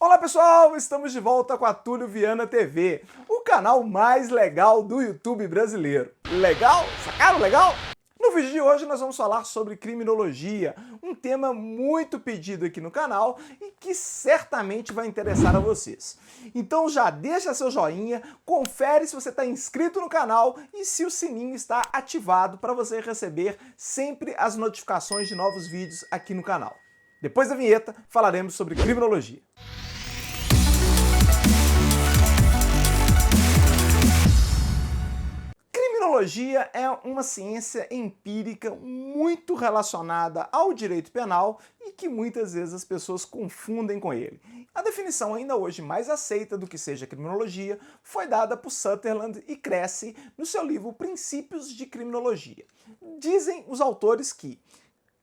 Olá pessoal, estamos de volta com a Túlio Viana TV, o canal mais legal do YouTube brasileiro. Legal? Sacaram legal? No vídeo de hoje nós vamos falar sobre criminologia, um tema muito pedido aqui no canal e que certamente vai interessar a vocês. Então já deixa seu joinha, confere se você está inscrito no canal e se o sininho está ativado para você receber sempre as notificações de novos vídeos aqui no canal. Depois da vinheta, falaremos sobre criminologia. Criminologia é uma ciência empírica muito relacionada ao direito penal e que muitas vezes as pessoas confundem com ele. A definição ainda hoje mais aceita do que seja criminologia foi dada por Sutherland e Cressy no seu livro Princípios de Criminologia. Dizem os autores que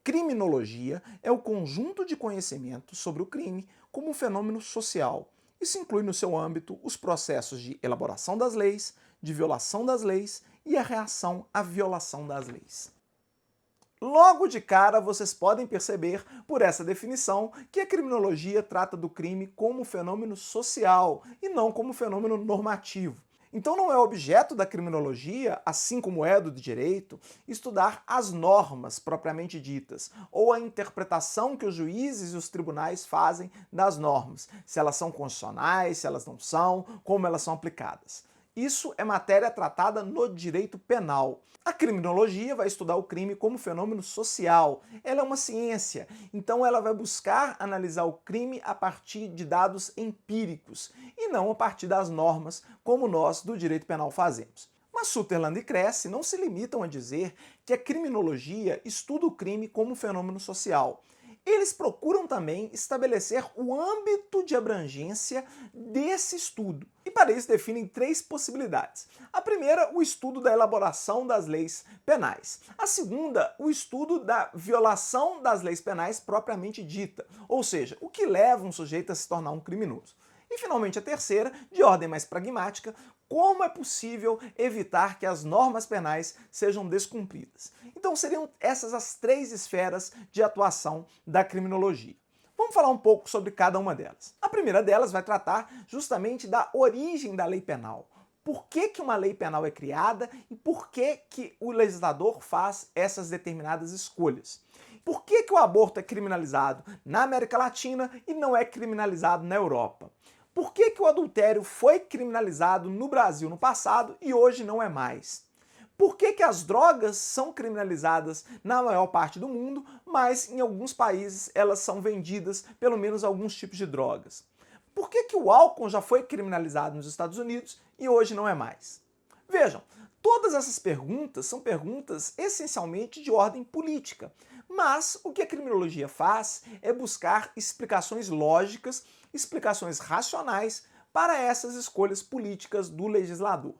criminologia é o conjunto de conhecimentos sobre o crime como um fenômeno social. Isso inclui no seu âmbito os processos de elaboração das leis, de violação das leis e a reação à violação das leis. Logo de cara, vocês podem perceber, por essa definição, que a criminologia trata do crime como um fenômeno social e não como um fenômeno normativo. Então não é objeto da criminologia, assim como é do direito, estudar as normas propriamente ditas, ou a interpretação que os juízes e os tribunais fazem das normas, se elas são constitucionais, se elas não são, como elas são aplicadas. Isso é matéria tratada no direito penal. A criminologia vai estudar o crime como fenômeno social. Ela é uma ciência, então ela vai buscar analisar o crime a partir de dados empíricos e não a partir das normas, como nós do direito penal fazemos. Mas Sutherland e Cressy não se limitam a dizer que a criminologia estuda o crime como fenômeno social. Eles procuram também estabelecer o âmbito de abrangência desse estudo. E para isso definem três possibilidades. A primeira, o estudo da elaboração das leis penais. A segunda, o estudo da violação das leis penais propriamente dita, ou seja, o que leva um sujeito a se tornar um criminoso. E finalmente a terceira, de ordem mais pragmática, como é possível evitar que as normas penais sejam descumpridas. Então seriam essas as três esferas de atuação da criminologia. Vamos falar um pouco sobre cada uma delas. A primeira delas vai tratar justamente da origem da lei penal. Por que uma lei penal é criada e por que o legislador faz essas determinadas escolhas. Por que o aborto é criminalizado na América Latina e não é criminalizado na Europa? Por que o adultério foi criminalizado no Brasil no passado e hoje não é mais? Por que as drogas são criminalizadas na maior parte do mundo, mas em alguns países elas são vendidas, pelo menos alguns tipos de drogas? Por que o álcool já foi criminalizado nos Estados Unidos e hoje não é mais? Vejam, todas essas perguntas são perguntas essencialmente de ordem política, mas o que a criminologia faz é buscar explicações lógicas, explicações racionais para essas escolhas políticas do legislador.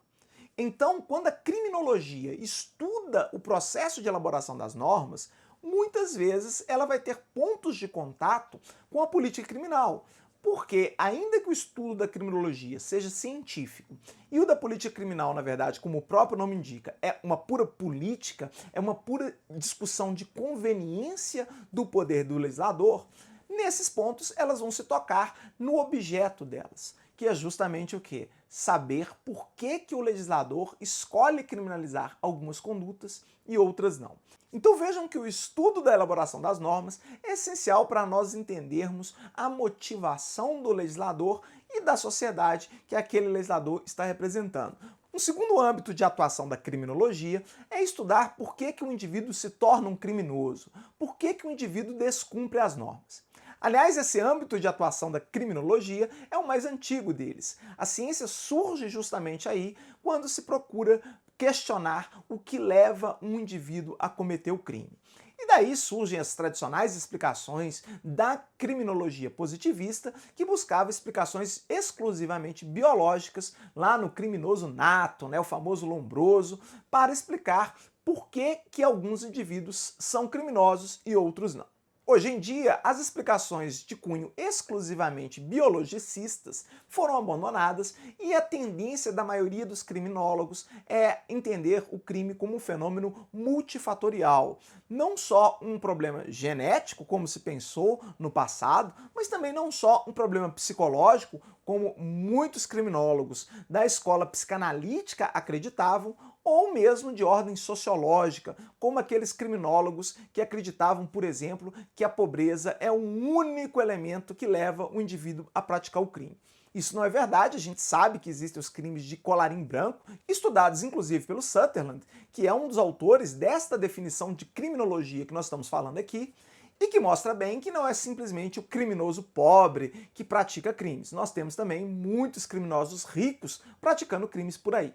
Então, quando a criminologia estuda o processo de elaboração das normas, muitas vezes ela vai ter pontos de contato com a política criminal, porque ainda que o estudo da criminologia seja científico e o da política criminal, na verdade, como o próprio nome indica, é uma pura política, é uma pura discussão de conveniência do poder do legislador, nesses pontos elas vão se tocar no objeto delas, que é justamente o quê? Saber por que o legislador escolhe criminalizar algumas condutas e outras não. Então vejam que o estudo da elaboração das normas é essencial para nós entendermos a motivação do legislador e da sociedade que aquele legislador está representando. Um segundo âmbito de atuação da criminologia é estudar por que o indivíduo se torna um criminoso, por que o indivíduo descumpre as normas. Aliás, esse âmbito de atuação da criminologia é o mais antigo deles. A ciência surge justamente aí quando se procura questionar o que leva um indivíduo a cometer o crime. E daí surgem as tradicionais explicações da criminologia positivista, que buscava explicações exclusivamente biológicas, lá no criminoso nato, o famoso lombroso, para explicar por que alguns indivíduos são criminosos e outros não. Hoje em dia, as explicações de cunho exclusivamente biologicistas foram abandonadas e a tendência da maioria dos criminólogos é entender o crime como um fenômeno multifatorial. Não só um problema genético, como se pensou no passado, mas também não só um problema psicológico, como muitos criminólogos da escola psicanalítica acreditavam, ou mesmo de ordem sociológica, como aqueles criminólogos que acreditavam, por exemplo, que a pobreza é o único elemento que leva o indivíduo a praticar o crime. Isso não é verdade, a gente sabe que existem os crimes de colarinho branco, estudados inclusive pelo Sutherland, que é um dos autores desta definição de criminologia que nós estamos falando aqui, e que mostra bem que não é simplesmente o criminoso pobre que pratica crimes. Nós temos também muitos criminosos ricos praticando crimes por aí.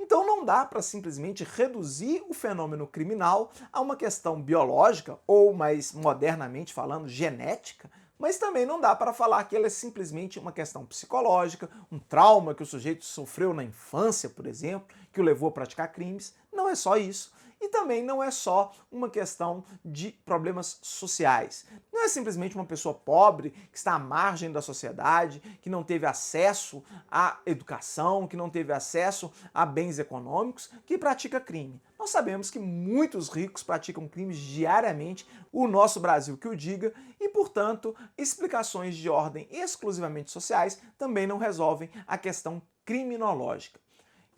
Então não dá para simplesmente reduzir o fenômeno criminal a uma questão biológica, ou mais modernamente falando, genética, mas também não dá para falar que ele é simplesmente uma questão psicológica, um trauma que o sujeito sofreu na infância, por exemplo, que o levou a praticar crimes. Não é só isso. E também não é só uma questão de problemas sociais. Não é simplesmente uma pessoa pobre que está à margem da sociedade, que não teve acesso à educação, que não teve acesso a bens econômicos, que pratica crime. Nós sabemos que muitos ricos praticam crimes diariamente, o nosso Brasil que o diga, e, portanto, explicações de ordem exclusivamente sociais também não resolvem a questão criminológica.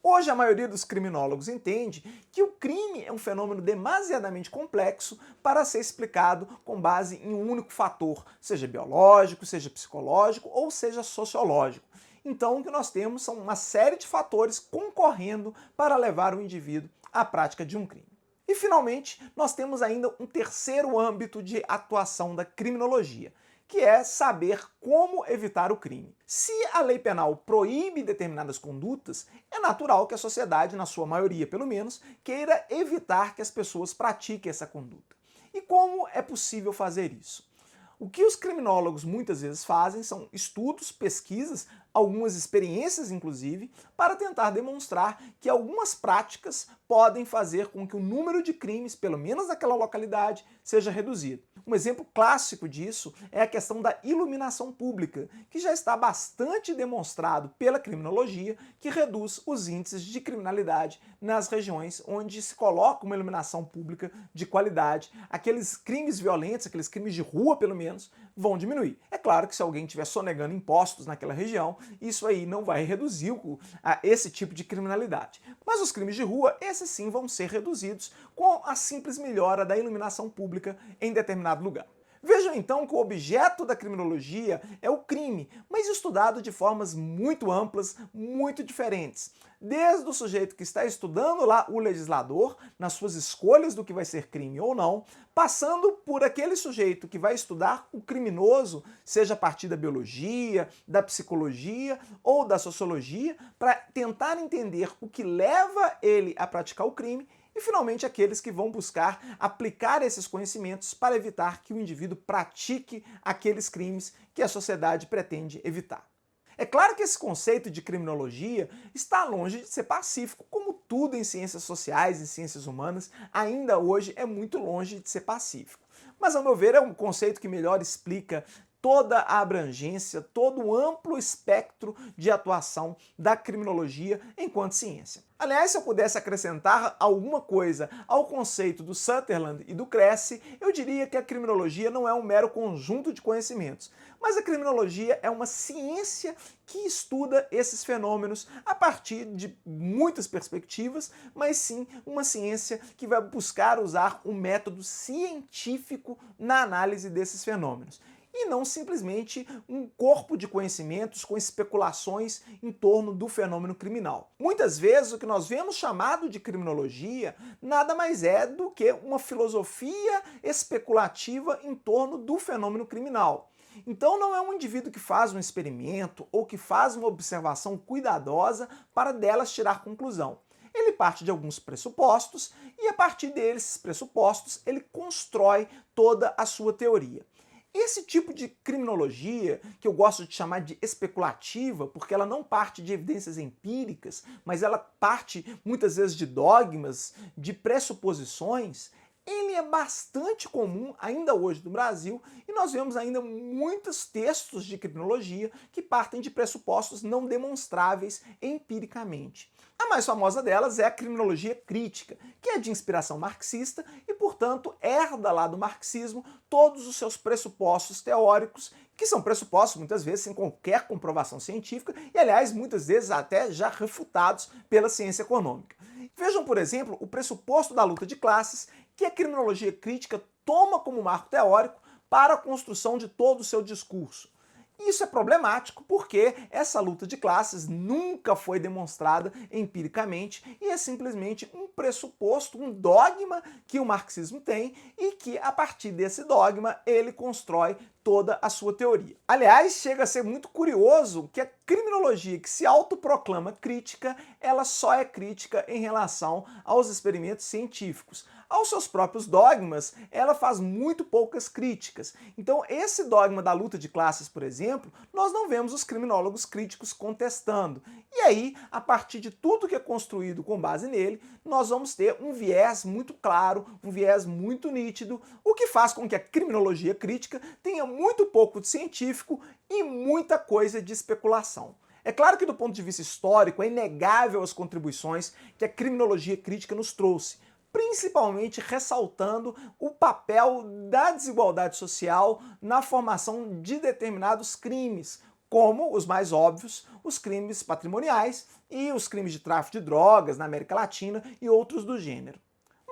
Hoje, a maioria dos criminólogos entende que o crime é um fenômeno demasiadamente complexo para ser explicado com base em um único fator, seja biológico, seja psicológico ou seja sociológico. Então, o que nós temos são uma série de fatores concorrendo para levar o indivíduo à prática de um crime. E, finalmente, nós temos ainda um terceiro âmbito de atuação da criminologia, que é saber como evitar o crime. Se a lei penal proíbe determinadas condutas, é natural que a sociedade, na sua maioria pelo menos, queira evitar que as pessoas pratiquem essa conduta. E como é possível fazer isso? O que os criminólogos muitas vezes fazem são estudos, pesquisas, algumas experiências inclusive, para tentar demonstrar que algumas práticas podem fazer com que o número de crimes, pelo menos naquela localidade, seja reduzido. Um exemplo clássico disso é a questão da iluminação pública, que já está bastante demonstrado pela criminologia que reduz os índices de criminalidade nas regiões onde se coloca uma iluminação pública de qualidade. Aqueles crimes violentos, aqueles crimes de rua pelo menos, vão diminuir. É claro que se alguém estiver sonegando impostos naquela região, isso aí não vai reduzir esse tipo de criminalidade. Mas os crimes de rua, esses sim vão ser reduzidos com a simples melhora da iluminação pública em determinado lugar. Vejam então que o objeto da criminologia é o crime, mas estudado de formas muito amplas, muito diferentes. Desde o sujeito que está estudando lá o legislador, nas suas escolhas do que vai ser crime ou não, passando por aquele sujeito que vai estudar o criminoso, seja a partir da biologia, da psicologia ou da sociologia, para tentar entender o que leva ele a praticar o crime, e, finalmente, aqueles que vão buscar aplicar esses conhecimentos para evitar que o indivíduo pratique aqueles crimes que a sociedade pretende evitar. É claro que esse conceito de criminologia está longe de ser pacífico, como tudo em ciências sociais e ciências humanas, ainda hoje é muito longe de ser pacífico. Mas, ao meu ver, é um conceito que melhor explica toda a abrangência, todo o amplo espectro de atuação da criminologia enquanto ciência. Aliás, se eu pudesse acrescentar alguma coisa ao conceito do Sutherland e do Cressy, eu diria que a criminologia não é um mero conjunto de conhecimentos, mas a criminologia é uma ciência que estuda esses fenômenos a partir de muitas perspectivas, mas sim uma ciência que vai buscar usar um método científico na análise desses fenômenos. E não simplesmente um corpo de conhecimentos com especulações em torno do fenômeno criminal. Muitas vezes o que nós vemos chamado de criminologia nada mais é do que uma filosofia especulativa em torno do fenômeno criminal. Então não é um indivíduo que faz um experimento ou que faz uma observação cuidadosa para delas tirar conclusão. Ele parte de alguns pressupostos e a partir desses pressupostos ele constrói toda a sua teoria. Esse tipo de criminologia, que eu gosto de chamar de especulativa, porque ela não parte de evidências empíricas, mas ela parte muitas vezes de dogmas, de pressuposições, Ele é bastante comum ainda hoje no Brasil e nós vemos ainda muitos textos de criminologia que partem de pressupostos não demonstráveis empiricamente. A mais famosa delas é a criminologia crítica, que é de inspiração marxista e, portanto, herda lá do marxismo todos os seus pressupostos teóricos, que são pressupostos muitas vezes sem qualquer comprovação científica e, aliás, muitas vezes até já refutados pela ciência econômica. Vejam, por exemplo, o pressuposto da luta de classes, que a criminologia crítica toma como marco teórico para a construção de todo o seu discurso. Isso é problemático porque essa luta de classes nunca foi demonstrada empiricamente e é simplesmente um pressuposto, um dogma que o marxismo tem e que, a partir desse dogma, ele constrói toda a sua teoria. Aliás, chega a ser muito curioso que a criminologia que se autoproclama crítica, ela só é crítica em relação aos experimentos científicos. Aos seus próprios dogmas, ela faz muito poucas críticas. Então, esse dogma da luta de classes, por exemplo, nós não vemos os criminólogos críticos contestando. E aí, a partir de tudo que é construído com base nele, nós vamos ter um viés muito claro, um viés muito nítido, o que faz com que a criminologia crítica tenha muito pouco de científico e muita coisa de especulação. É claro que, do ponto de vista histórico, é inegável as contribuições que a criminologia crítica nos trouxe, principalmente ressaltando o papel da desigualdade social na formação de determinados crimes, como os mais óbvios, os crimes patrimoniais e os crimes de tráfico de drogas na América Latina e outros do gênero.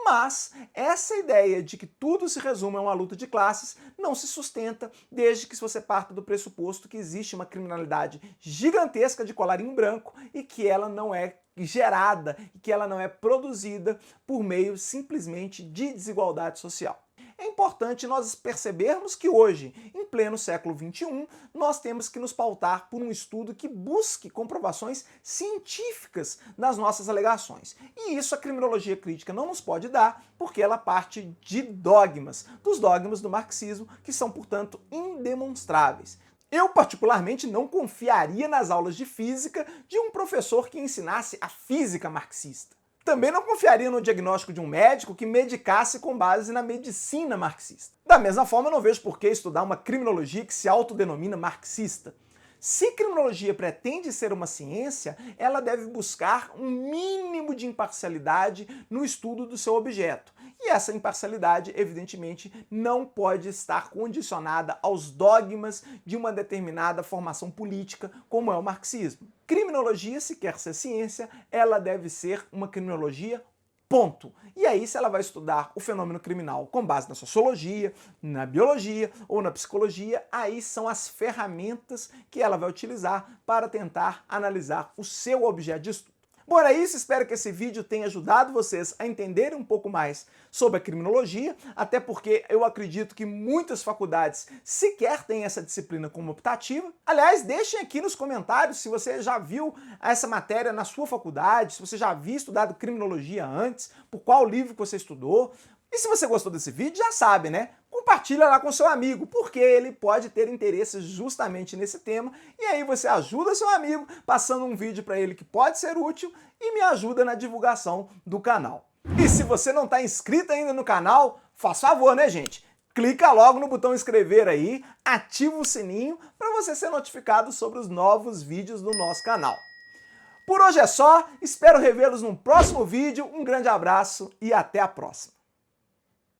Mas essa ideia de que tudo se resume a uma luta de classes não se sustenta desde que você parta do pressuposto que existe uma criminalidade gigantesca de colarinho branco e que ela não é gerada e que ela não é produzida por meio simplesmente de desigualdade social. É importante nós percebermos que hoje, em pleno século XXI, nós temos que nos pautar por um estudo que busque comprovações científicas das nossas alegações. E isso a criminologia crítica não nos pode dar, porque ela parte de dogmas, dos dogmas do marxismo, que são, portanto, indemonstráveis. Eu, particularmente, não confiaria nas aulas de física de um professor que ensinasse a física marxista. Também não confiaria no diagnóstico de um médico que medicasse com base na medicina marxista. Da mesma forma, eu não vejo por que estudar uma criminologia que se autodenomina marxista. Se criminologia pretende ser uma ciência, ela deve buscar um mínimo de imparcialidade no estudo do seu objeto. E essa imparcialidade, evidentemente, não pode estar condicionada aos dogmas de uma determinada formação política, como é o marxismo. Criminologia, se quer ser ciência, ela deve ser uma criminologia ponto. E aí, se ela vai estudar o fenômeno criminal com base na sociologia, na biologia ou na psicologia, aí são as ferramentas que ela vai utilizar para tentar analisar o seu objeto de estudo. Bom, era isso, espero que esse vídeo tenha ajudado vocês a entenderem um pouco mais sobre a criminologia, até porque eu acredito que muitas faculdades sequer têm essa disciplina como optativa. Aliás, deixem aqui nos comentários se você já viu essa matéria na sua faculdade, se você já havia estudado criminologia antes, por qual livro que você estudou. E se você gostou desse vídeo, já sabe, né? Compartilha lá com seu amigo, porque ele pode ter interesse justamente nesse tema, e aí você ajuda seu amigo passando um vídeo para ele que pode ser útil e me ajuda na divulgação do canal. E se você não está inscrito ainda no canal, faz favor, né, gente? Clica logo no botão inscrever aí, ativa o sininho para você ser notificado sobre os novos vídeos do nosso canal. Por hoje é só, espero revê-los num próximo vídeo, um grande abraço e até a próxima!